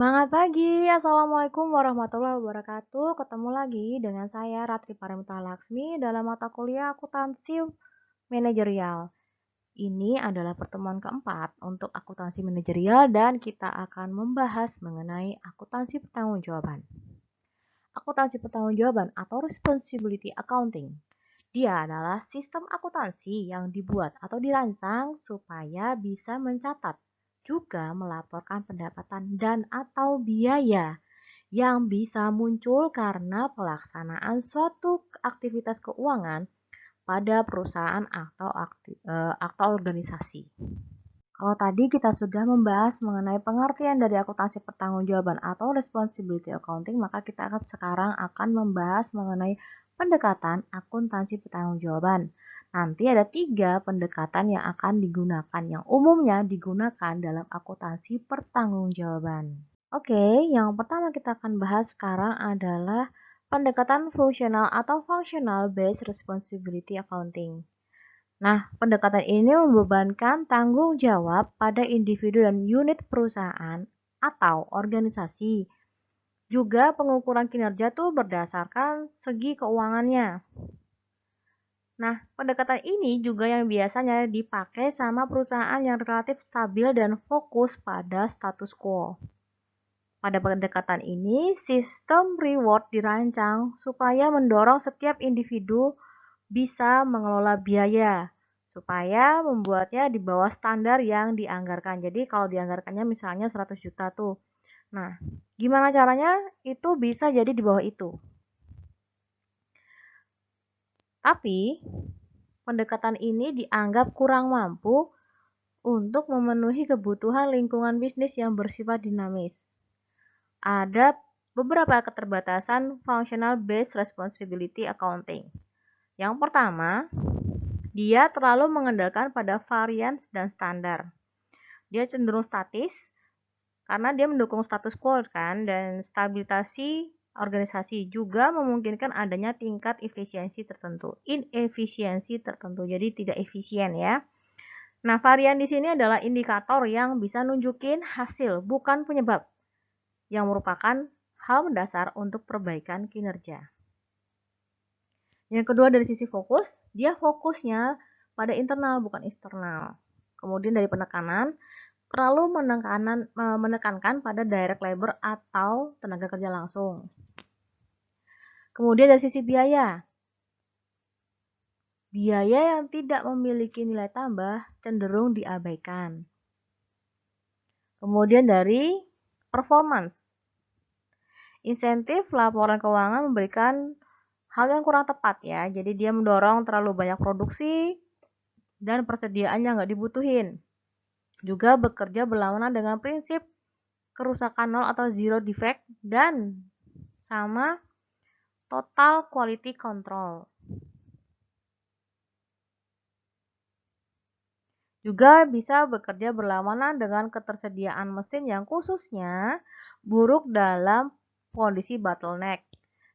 Semangat pagi, Assalamualaikum warahmatullahi wabarakatuh. Ketemu lagi dengan saya Ratri Paramita Laksmi dalam mata kuliah akuntansi manajerial. Ini adalah pertemuan keempat untuk akuntansi manajerial dan kita akan membahas mengenai akuntansi pertanggungjawaban. Akuntansi pertanggungjawaban atau responsibility accounting. Dia adalah sistem akuntansi yang dibuat atau dirancang supaya bisa mencatat, juga melaporkan pendapatan dan atau biaya yang bisa muncul karena pelaksanaan suatu aktivitas keuangan pada perusahaan atau organisasi. Kalau tadi kita sudah membahas mengenai pengertian dari akuntansi pertanggungjawaban atau responsibility accounting, maka kita sekarang akan membahas mengenai pendekatan akuntansi pertanggungjawaban. Nanti ada 3 pendekatan yang akan digunakan, yang umumnya digunakan dalam akuntansi pertanggungjawaban. Oke, yang pertama kita akan bahas sekarang adalah pendekatan fungsional atau functional based responsibility accounting. Nah, pendekatan ini membebankan tanggung jawab pada individu dan unit perusahaan atau organisasi. Juga pengukuran kinerja tuh berdasarkan segi keuangannya. Nah, pendekatan ini juga yang biasanya dipakai sama perusahaan yang relatif stabil dan fokus pada status quo. Pada pendekatan ini, sistem reward dirancang supaya mendorong setiap individu bisa mengelola biaya, supaya membuatnya di bawah standar yang dianggarkan. Jadi kalau dianggarkannya misalnya 100 juta tuh. Nah, gimana caranya itu bisa jadi di bawah itu? Tapi, pendekatan ini dianggap kurang mampu untuk memenuhi kebutuhan lingkungan bisnis yang bersifat dinamis. Ada beberapa keterbatasan functional based responsibility accounting. Yang pertama, dia terlalu mengandalkan pada variance dan standar. Dia cenderung statis karena dia mendukung status quo kan, dan stabilisasi organisasi juga memungkinkan adanya tingkat inefisiensi tertentu. Jadi tidak efisien ya. Nah, varian di sini adalah indikator yang bisa nunjukin hasil, bukan penyebab, yang merupakan hal mendasar untuk perbaikan kinerja. Yang kedua dari sisi fokus, dia fokusnya pada internal bukan eksternal. Kemudian dari penekanan, terlalu menekankan pada direct labor atau tenaga kerja langsung. Kemudian dari sisi biaya, biaya yang tidak memiliki nilai tambah cenderung diabaikan. Kemudian dari performance, insentif laporan keuangan memberikan hal yang kurang tepat ya. Jadi dia mendorong terlalu banyak produksi dan persediaan yang nggak dibutuhin. Juga bekerja berlawanan dengan prinsip kerusakan nol atau zero defect dan sama total quality control. Juga bisa bekerja berlawanan dengan ketersediaan mesin yang khususnya buruk dalam kondisi bottleneck.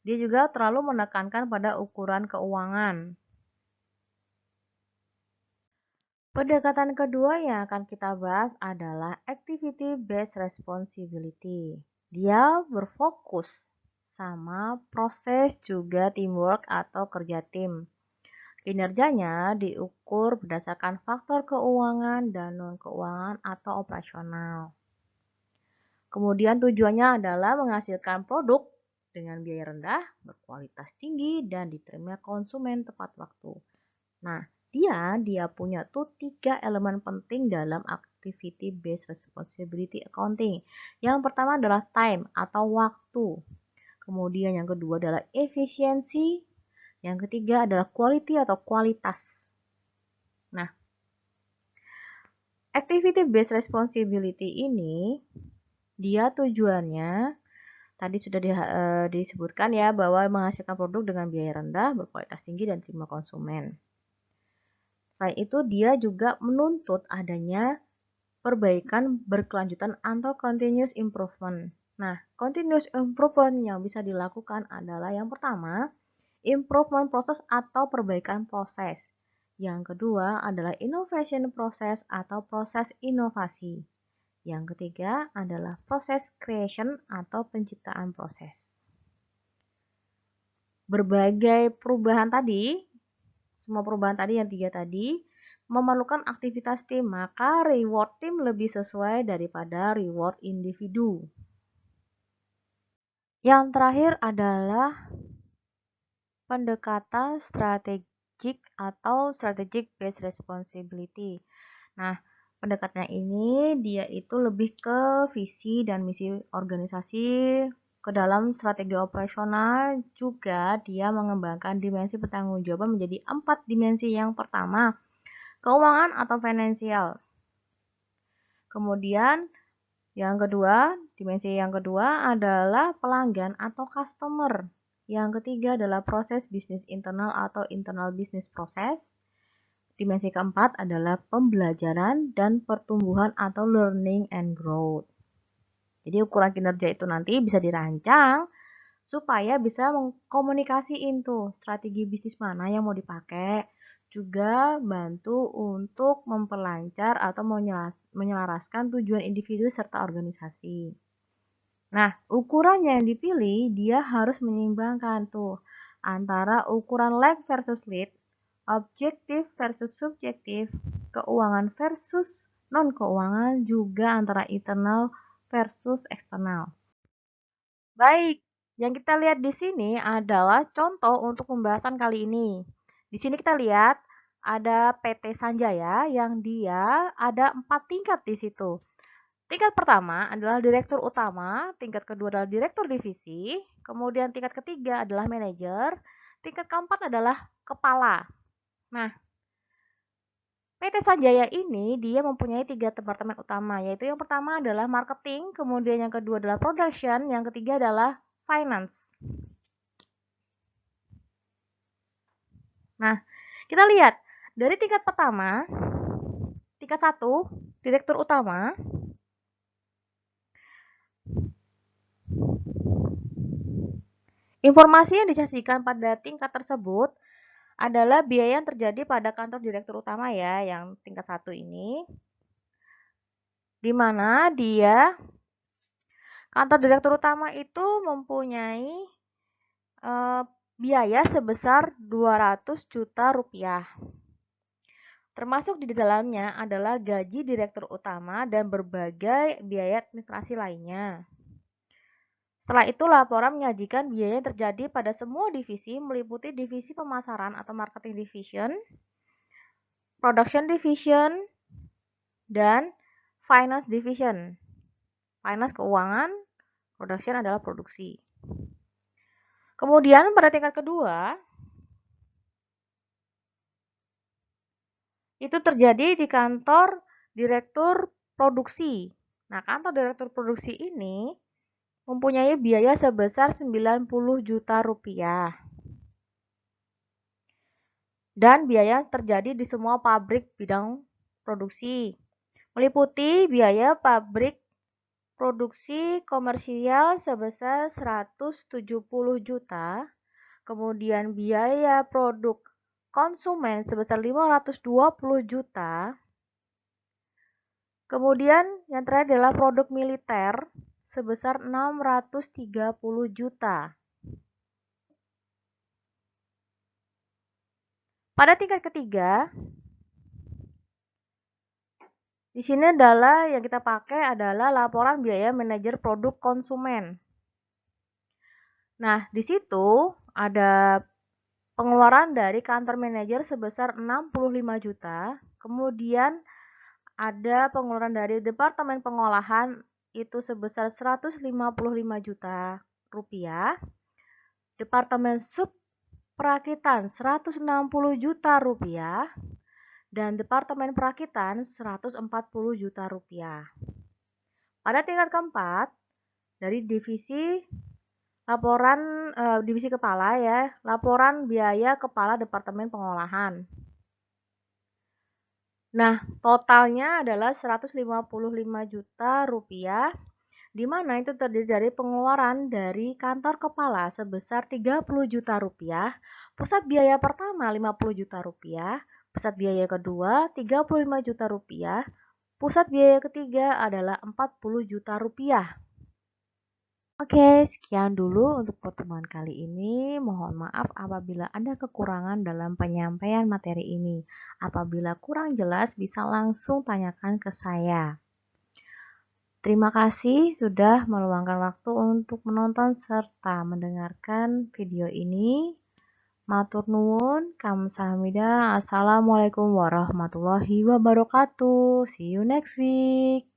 Dia juga terlalu menekankan pada ukuran keuangan. Pendekatan kedua yang akan kita bahas adalah activity based responsibility. Dia berfokus sama proses juga teamwork atau kerja tim. Kinerjanya diukur berdasarkan faktor keuangan dan non-keuangan atau operasional. Kemudian tujuannya adalah menghasilkan produk dengan biaya rendah, berkualitas tinggi, dan diterima konsumen tepat waktu. Nah, dia punya tuh 3 elemen penting dalam activity based responsibility accounting. Yang pertama adalah time atau waktu. Kemudian yang kedua adalah efisiensi. Yang ketiga adalah quality atau kualitas. Nah, activity based responsibility ini dia tujuannya tadi sudah disebutkan ya bahwa menghasilkan produk dengan biaya rendah, berkualitas tinggi dan diterima konsumen. Selain itu dia juga menuntut adanya perbaikan berkelanjutan atau continuous improvement. Nah, continuous improvement yang bisa dilakukan adalah yang pertama, improvement proses atau perbaikan proses. Yang kedua adalah innovation proses atau proses inovasi. Yang ketiga adalah proses creation atau penciptaan proses. Berbagai perubahan tadi, semua perubahan tadi yang 3 tadi, memerlukan aktivitas tim, maka reward tim lebih sesuai daripada reward individu. Yang terakhir adalah pendekatan strategik atau strategic based responsibility. Nah, pendekatannya ini dia itu lebih ke visi dan misi organisasi ke dalam strategi operasional, juga dia mengembangkan dimensi pertanggungjawaban menjadi 4 dimensi. Yang pertama, keuangan atau finansial. Kemudian dimensi yang kedua adalah pelanggan atau customer. Yang ketiga adalah proses bisnis internal atau internal business process. Dimensi keempat adalah pembelajaran dan pertumbuhan atau learning and growth. Jadi ukuran kinerja itu nanti bisa dirancang supaya bisa mengkomunikasiin tuh strategi bisnis mana yang mau dipakai, juga bantu untuk memperlancar atau menyelaraskan tujuan individu serta organisasi. Nah, ukuran yang dipilih dia harus menyeimbangkan tuh antara ukuran like versus lead, objektif versus subjektif, keuangan versus non-keuangan, juga antara internal versus eksternal. Baik, yang kita lihat di sini adalah contoh untuk pembahasan kali ini. Di sini kita lihat ada PT Sanjaya yang dia ada 4 tingkat di situ. Tingkat pertama adalah direktur utama, tingkat kedua adalah direktur divisi, kemudian tingkat ketiga adalah manajer, tingkat keempat adalah kepala. Nah, PT Sanjaya ini dia mempunyai 3 departemen utama, yaitu yang pertama adalah marketing, kemudian yang kedua adalah production, yang ketiga adalah finance. Nah, kita lihat dari tingkat pertama, tingkat 1, direktur utama. Informasi yang disajikan pada tingkat tersebut adalah biaya yang terjadi pada kantor direktur utama ya, yang tingkat 1 ini. Di mana dia kantor direktur utama itu mempunyai biaya sebesar 200 juta rupiah. Termasuk di dalamnya adalah gaji direktur utama dan berbagai biaya administrasi lainnya. Setelah itu, laporan menyajikan biaya yang terjadi pada semua divisi, meliputi divisi pemasaran atau marketing division, production division, dan finance division. Finance keuangan, production adalah produksi. Kemudian pada tingkat kedua, itu terjadi di kantor direktur produksi. Nah, kantor direktur produksi ini mempunyai biaya sebesar 90 juta rupiah. Dan biaya terjadi di semua pabrik bidang produksi, meliputi biaya pabrik produksi komersial sebesar 170 juta, kemudian biaya produk konsumen sebesar 520 juta, kemudian yang terakhir adalah produk militer sebesar 630 juta. Pada tingkat ketiga, di sini adalah yang kita pakai adalah laporan biaya manajer produk konsumen. Nah, di situ ada pengeluaran dari kantor manajer sebesar 65 juta, kemudian ada pengeluaran dari departemen pengolahan itu sebesar 155 juta rupiah, departemen sub perakitan 160 juta rupiah, dan departemen perakitan 140 juta rupiah. Pada tingkat keempat, dari divisi divisi kepala ya, laporan biaya kepala departemen pengolahan. Nah, totalnya adalah 155 juta rupiah, di mana itu terdiri dari pengeluaran dari kantor kepala sebesar 30 juta rupiah, pusat biaya pertama 50 juta rupiah, pusat biaya kedua 35 juta rupiah, Pusat biaya ketiga adalah 40 juta rupiah. Oke, sekian dulu untuk pertemuan kali ini. Mohon maaf apabila ada kekurangan dalam penyampaian materi ini. Apabila kurang jelas, bisa langsung tanyakan ke saya. Terima kasih sudah meluangkan waktu untuk menonton serta mendengarkan video ini. Matur nuwun, kamsahamnida. Assalamualaikum warahmatullahi wabarakatuh. See you next week.